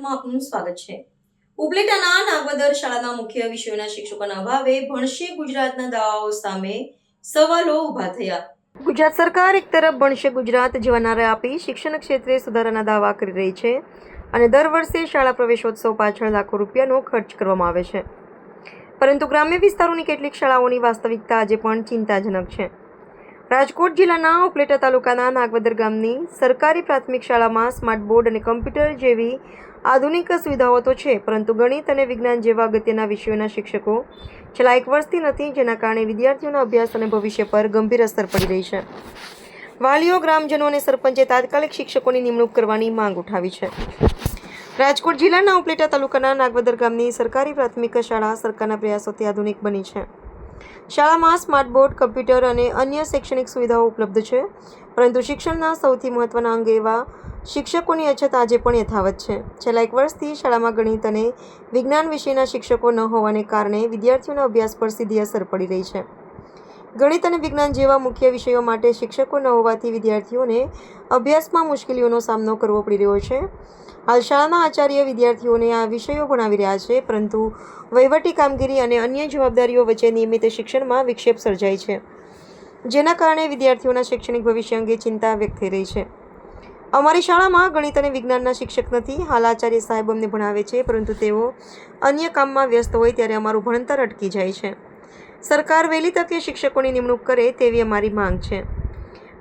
ગુજરાતમાં આપનું સ્વાગત છે। ઉપલેટાના નાગવદર શાળાના મુખ્ય વિષયોના શિક્ષકોના અભાવે ભણશે ગુજરાતના દાવાઓ સામે સવાલો ઊભા થયા। ગુજરાત સરકાર એક તરફ ભણશે ગુજરાત જેવા નારા આપી શિક્ષણ ક્ષેત્રે સુધારાના દાવા કરી રહી છે અને દર વર્ષે શાળા પ્રવેશોત્સવ પાછળ લાખો રૂપિયાનો ખર્ચ કરવામાં આવે છે, પરંતુ ગ્રામ્ય વિસ્તારોની કેટલીક શાળાઓની વાસ્તવિકતા આજે પણ ચિંતાજનક છે। રાજકોટ જિલ્લાના ઉપલેટા તાલુકાના નાગવદર ગામની સરકારી પ્રાથમિક શાળામાં સ્માર્ટ બોર્ડ અને કમ્પ્યુટર જેવી આધુનિક સુવિધાઓ તો છે, પરંતુ ગણિત અને વિજ્ઞાન જેવા અગત્યના વિષયોના શિક્ષકો છેલ્લા એક વર્ષથી નથી, જેના કારણે વિદ્યાર્થીઓના અભ્યાસ અને ભવિષ્ય પર ગંભીર અસર પડી રહી છે। વાલીઓ, ગ્રામજનો અને સરપંચે તાત્કાલિક શિક્ષકોની નિમણૂક કરવાની માંગ ઉઠાવી છે। રાજકોટ જિલ્લાના ઉપલેટા તાલુકાના નાગવદર ગામની સરકારી પ્રાથમિક શાળા સરકારના પ્રયાસોથી આધુનિક બની છે। શાળામાં સ્માર્ટ બોર્ડ, કમ્પ્યુટર અને અન્ય શૈક્ષણિક સુવિધાઓ ઉપલબ્ધ છે, પરંતુ શિક્ષણના સૌથી મહત્વના અંગ એવા શિક્ષકોની અછત આજે પણ યથાવત છે। છેલ્લા એક વર્ષથી શાળામાં ગણિત અને વિજ્ઞાન વિષયના શિક્ષકો ન હોવાને કારણે વિદ્યાર્થીઓના અભ્યાસ પર સીધી અસર પડી રહી છે। ગણિત અને વિજ્ઞાન જેવા મુખ્ય વિષયો માટે શિક્ષકો ન હોવાથી વિદ્યાર્થીઓને અભ્યાસમાં મુશ્કેલીઓનો સામનો કરવો પડી રહ્યો છે। હાલ શાળાના આચાર્ય વિદ્યાર્થીઓને આ વિષયો ભણાવી રહ્યા છે, પરંતુ વહીવટી કામગીરી અને અન્ય જવાબદારીઓ વચ્ચે નિયમિત શિક્ષણમાં વિક્ષેપ સર્જાય છે, જેના કારણે વિદ્યાર્થીઓના શૈક્ષણિક ભવિષ્ય અંગે ચિંતા વ્યક્ત થઈ રહી છે। અમારી શાળામાં ગણિત અને વિજ્ઞાનના શિક્ષક નથી। હાલ આચાર્ય સાહેબ અમને ભણાવે છે, પરંતુ તેઓ અન્ય કામમાં વ્યસ્ત હોય ત્યારે અમારું ભણતર અટકી જાય છે। સરકાર વહેલી તકે શિક્ષકોની નિમણૂક કરે તેવી અમારી માંગ છે।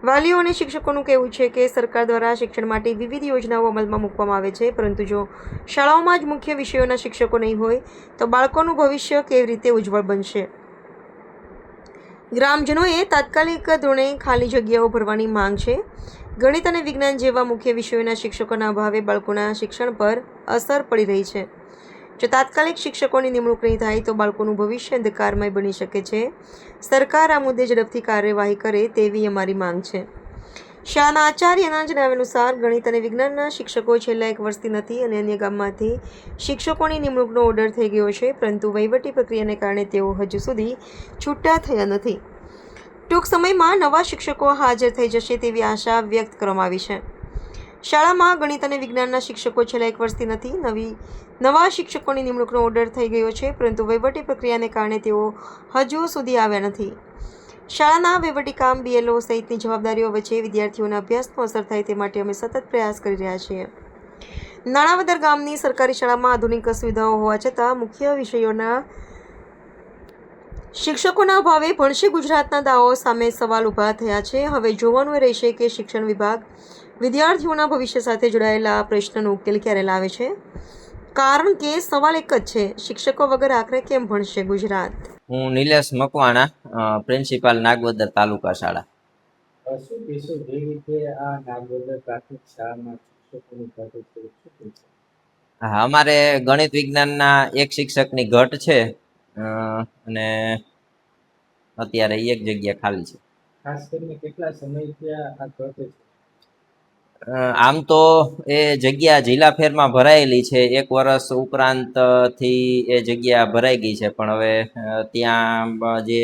વાલીઓ અને શિક્ષકોનું કહેવું છે કે સરકાર દ્વારા શિક્ષણ માટે વિવિધ યોજનાઓ અમલમાં મૂકવામાં આવે છે, પરંતુ જો શાળાઓમાં જ મુખ્ય વિષયોના શિક્ષકો નહીં હોય તો બાળકોનું ભવિષ્ય કેવી રીતે ઉજ્જવળ બનશે? ગ્રામજનોએ તાત્કાલિક ધોરણે ખાલી જગ્યાઓ ભરવાની માંગ છે। ગણિત અને વિજ્ઞાન જેવા મુખ્ય વિષયોના શિક્ષકોના અભાવે બાળકોના શિક્ષણ પર અસર પડી રહી છે। જો તાત્કાલિક શિક્ષકોની નિમણૂક નહીં થાય તો બાળકોનું ભવિષ્ય અંધકારમય બની શકે છે। સરકાર આ મુદ્દે ઝડપથી કાર્યવાહી કરે તેવી અમારી માંગ છે। શાળાના આચાર્યના જણાવ્યા અનુસાર ગણિત અને વિજ્ઞાનના શિક્ષકો છેલ્લા એક વર્ષથી નથી અને અન્ય ગામમાંથી શિક્ષકોની નિમણૂકનો ઓર્ડર થઈ ગયો છે, પરંતુ વહીવટી પ્રક્રિયાને કારણે તેઓ હજુ સુધી છૂટા થયા નથી। ટૂંક સમયમાં નવા શિક્ષકો હાજર થઈ જશે તેવી આશા વ્યક્ત કરવામાં આવી છે। શાળામાં ગણિત અને વિજ્ઞાનના શિક્ષકો છેલ્લા એક વર્ષથી નથી, નવા શિક્ષકોની નિમણૂકનો ઓર્ડર થઈ ગયો છે, પરંતુ વહીવટી પ્રક્રિયાને કારણે તેઓ હજુ સુધી આવ્યા નથી। શાળાના વહીવટી કામ, BLO સહિતની જવાબદારીઓ વચ્ચે વિદ્યાર્થીઓના અભ્યાસનો અસર થાય તે માટે અમે સતત પ્રયાસ કરી રહ્યા છીએ। નાણાવદર ગામની સરકારી શાળામાં આધુનિક સુવિધાઓ હોવા છતાં મુખ્ય વિષયોના શિક્ષકોના અભાવે ભણશે ગુજરાતના દાવાઓ સામે સવાલ ઊભા થયા છે। હવે જોવાનું એ રહેશે કે શિક્ષણ વિભાગ વિદ્યાર્થીઓના ભવિષ્ય સાથે જોડાયેલા આ પ્રશ્નનો ઉકેલ ક્યારે લાવે છે, કારણ કે સવાલ એક જ છે, શિક્ષકો વગર આખરે કેમ ભણશે ગુજરાત? હું નિલેશ મકવાણા, પ્રિન્સિપાલ નાગવદર તાલુકા શાળા। શું કહેશો જે રીતે આ નાગવદર પ્રાથમિક શાળામાં શિક્ષકોની ઘટ છે, શું કહેશો? હા, અમારે ગણિત વિજ્ઞાનના એક શિક્ષકની ઘટ છે અને અત્યારે એક જગ્યા ખાલી છે। ખાસ કરીને કેટલા સમયથી આ ઘટ છે? આમ તો એ જગ્યા જિલ્લા ફેરમાં ભરાયેલી છે, એક વર્ષ ઉપરાંત થી એ જગ્યા ભરાઈ ગઈ છે, પણ હવે ત્યાં જે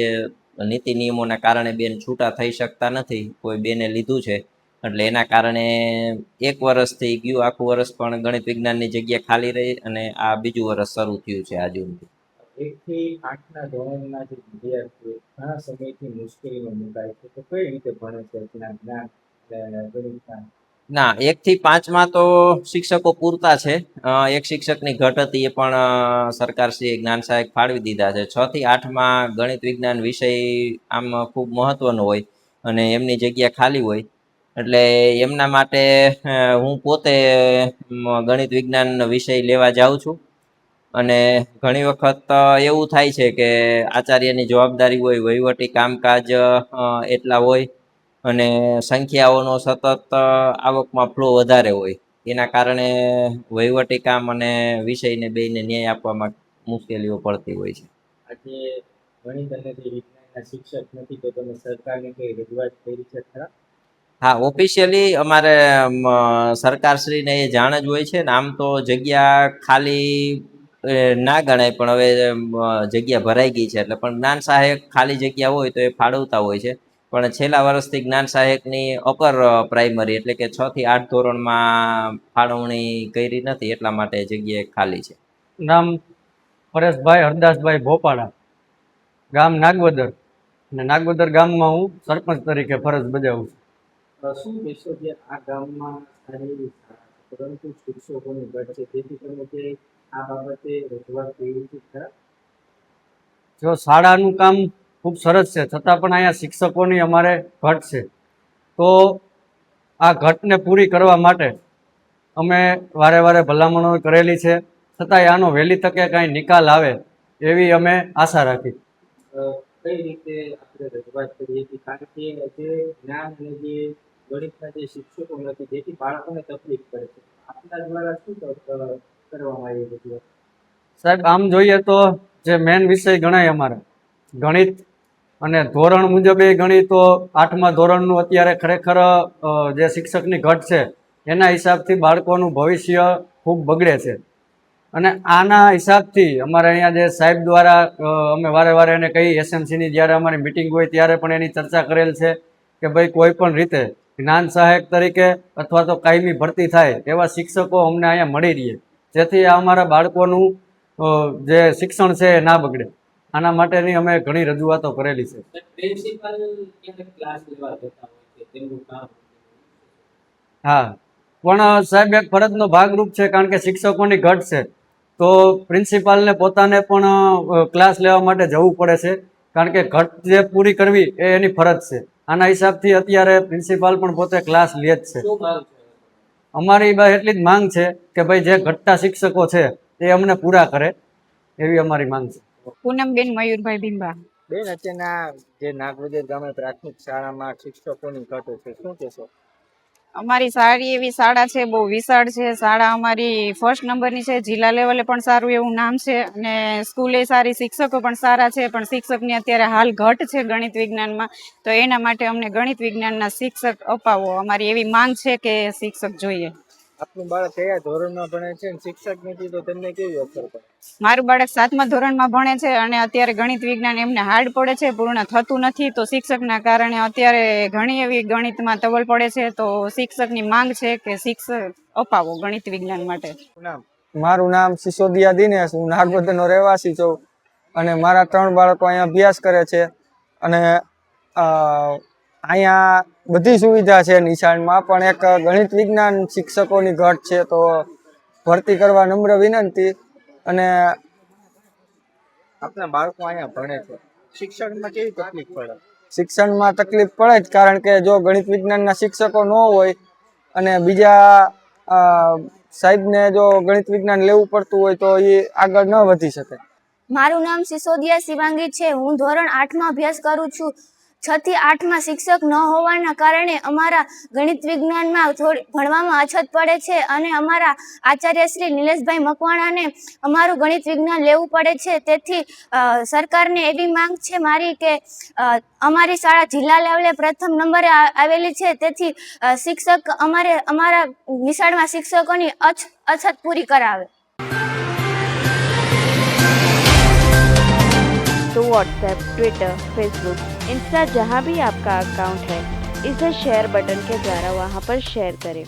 નીતિ નિયમોના કારણે બેન છૂટા થઈ શકતા નથી, કોઈ બેને લીધું છે, એટલે એના કારણે એક વર્ષથી ગયું આખું વર્ષ પણ ગણિત વિજ્ઞાનની જગ્યા ખાલી રહી અને આ બીજું વર્ષ શરૂ થયું છે આજુ। 1 થી 8ના ધોરણના જે વિદ્યાર્થીઓ ઘણા સમયથી મુશ્કેલીમાં મુકાય છે, તો કઈ રીતે ભણે છે જ્ઞાન ગણિતના? ના, 1 થી 5માં તો શિક્ષકો પૂરતા છે। એક શિક્ષકની ઘટ હતી, એ પણ સરકારશ્રીએ જ્ઞાન સહાયક ફાળવી દીધા છે। 6 થી 8માં ગણિત વિજ્ઞાન વિષય આમ ખૂબ મહત્વનો હોય અને એમની જગ્યા ખાલી હોય, એટલે એમના માટે હું પોતે ગણિત વિજ્ઞાન વિષય લેવા જાઉં છું અને ઘણી વખત એવું થાય છે કે આચાર્યની જવાબદારી હોય, વહીવટી કામકાજ એટલા હોય અને સંખ્યાઓનો સતત આવકમાં ફ્લો વધારે હોય, એના કારણે વહીવટી કામ અને વિષયને બેયને ન્યાય આપવામાં મુશ્કેલીઓ પડતી હોય છે। આજે ગણિત અને વિજ્ઞાનના શિક્ષક નથી તો તમે સરકારને કઈ રજૂઆત કરી છે ખરા? હા, ઓફિશિયલી અમારે સરકારશ્રીને એ જાણ જ હોય છે ને, આમ તો જગ્યા ખાલી ના ગણાય, પણ હવે જગ્યા ભરાઈ ગઈ છે એટલે પણ જ્ઞાન સહાયક ખાલી જગ્યા હોય તો એ ફાળવતા હોય છે, પણ છેલ્લા વર્ષથી જ્ઞાન સહાયકની અપર પ્રાઇમરી એટલે કે 6 થી 8 ધોરણમાં ફાળવણી કરી નથી, એટલા માટે જગ્યા ખાલી છે. નામ પરેશભાઈ હરદાસભાઈ ભોપાડા, ગામ નાગવદર, અને નાગવદર ગામમાં હું સરપંચ તરીકે ફરજ બજાવું છું. શું કહેશો કે આ ગામમાં સારી એવી શાળા છે, પરંતુ શિક્ષકોની ઘટ છે, જેથી તમે કે આ બાબતે રજૂઆત કરી છે ખરા? જો શાળાનું કામ ખૂબ સરસ છે, છતાં પણ અહીંયા શિક્ષકોની અમારે ઘટ છે. તો આ ઘટને પૂરી કરવા માટે અમે વારે વારે ભલામણો કરેલી છે, છતાંય આનો વહેલી તકે કાંઈ નિકાલ આવે એવી અમે આશા રાખી. કઈ રીતે આપણે રજૂઆત કરીએ છીએ? કારણ કે જે જ્ઞાન અને જે ગણિતના જે શિક્ષકો નથી, જેથી બાળકોને તકલીફ પડે છે, આપના દ્વારા શું કરવામાં આવી રજૂઆત? સાહેબ, આમ જોઈએ તો જે મેન વિષય ગણાય અમારા ગણિત, અને ધોરણ મુજબ એ ગણિત, તો 8મા ધોરણનું અત્યારે ખરેખર જે શિક્ષકની ઘટ છે એના હિસાબથી બાળકોનું ભવિષ્ય ખૂબ બગડે છે. અને આના હિસાબથી અમારે અહીંયા જે સાહેબ દ્વારા અમે વારે વારે એને કહી, એસએમસીની જ્યારે અમારી મિટિંગ હોય ત્યારે પણ એની ચર્ચા કરેલ છે કે ભાઈ કોઈ પણ રીતે જ્ઞાન સહાયક તરીકે અથવા તો કાયમી ભરતી થાય એવા શિક્ષકો અમને અહીંયા મળી રહીએ, જેથી આ અમારા બાળકોનું જે શિક્ષણ છે એ ના બગડે. આના માટેની અમે ઘણી રજૂઆતો કરેલી છે. પ્રિન્સિપાલ ક્લાસ લેવા જતા હોય છે, તેમનું કામ. હા, પણ સાહેબ એક ફરજનો ભાગરૂપ છે, કારણ કે શિક્ષકોની ઘટ છે તો પ્રિન્સિપાલને પોતાને પણ ક્લાસ લેવા માટે જવું પડે છે, કારણ કે ઘટ જે પૂરી કરવી એ એની ફરજ છે. આના હિસાબથી અત્યારે પ્રિન્સિપાલ પણ પોતે ક્લાસ લે જ છે. શું માંગ છે? અમારી બસ એટલી જ માંગ છે કે ભાઈ જે ઘટતા શિક્ષકો છે એ અમને પૂરા કરે, એવી અમારી માંગ છે. પૂનમબેન મયુરભાઈ ભીંબા. બેન, અત્યારના જે નાગવદર ગામે પ્રાથમિક શાળામાં શિક્ષકોની ઘટ છે, શું કહેશો? અમારી સારી એવી શાળા છે, બહુ વિશાળ છે શાળા. અમારી ફર્સ્ટ નંબરની છે, જિલ્લા લેવલે પણ સારું એવું નામ છે, અને સ્કૂલે સારી, શિક્ષકો પણ સારા છે. પણ શિક્ષકની અત્યારે હાલ ઘટ છે ગણિત વિજ્ઞાનમાં, તો એના માટે અમને ગણિત વિજ્ઞાનના શિક્ષક અપાવો, અમારી એવી માંગ છે કે શિક્ષક જોઈએ. આપનું બાળક કયા ધોરણમાં ભણે છે અને શિક્ષક નથી તો તેમને કેવી અસર પડે? મારું બાળક 7મા ધોરણમાં ભણે છે, અને અત્યારે ગણિત વિજ્ઞાન એમને હાર્ડ પડે છે, પૂર્ણ થતું નથી. તો શિક્ષકના કારણે અત્યારે ઘણી એવી ગણિતમાં તવલ પડે છે, તો શિક્ષકની માંગ છે કે શિક્ષક અપાવો ગણિત વિજ્ઞાન માટે. મારું નામ સિસોદિયા દિનેશ, હું નાગવદરનો રહેવાસી છું, અને મારા 3 બાળકો અહીંયા અભ્યાસ કરે છે. અને અહીંયા બધી સુવિધા છે નિશાળમાં, પણ એક ગણિત વિજ્ઞાન શિક્ષકોની ઘટ છે, તો ભરતી કરવા નમ્ર વિનંતી. અને આપના બાળકો અહીંયા ભણે છે, શિક્ષણમાં કેવી તકલીફ પડે? શિક્ષણમાં તકલીફ પડે જ, કારણ કે જો ગણિત વિજ્ઞાનના શિક્ષકો ન હોય અને બીજા સાહેબને જો ગણિત વિજ્ઞાન લેવું પડતું હોય તો એ આગળ ન વધી શકે. મારું નામ સિસોદિયા શિવાંગી છે. હું ધોરણ 8માં અભ્યાસ કરું છું. 6 થી 8માં શિક્ષક ન હોવાના કારણે અમારા ગણિત વિજ્ઞાનમાં થોડી ભણવામાં અછત પડે છે, અને અમારા આચાર્ય શ્રી નિલેશભાઈ મકવાણાને અમારું ગણિત વિજ્ઞાન લેવું પડે છે. તેથી સરકારને એવી માંગ છે મારી કે અમારી શાળા જિલ્લા લેવલે પ્રથમ નંબરે આવેલી છે, તેથી શિક્ષક અમારા નિશાળમાં શિક્ષકોની અછત પૂરી કરાવે. तो व्हाट्सएप, ट्विटर, फेसबुक, इंस्टा जहाँ भी आपका अकाउंट है, इसे शेयर बटन के द्वारा वहाँ पर शेयर करें.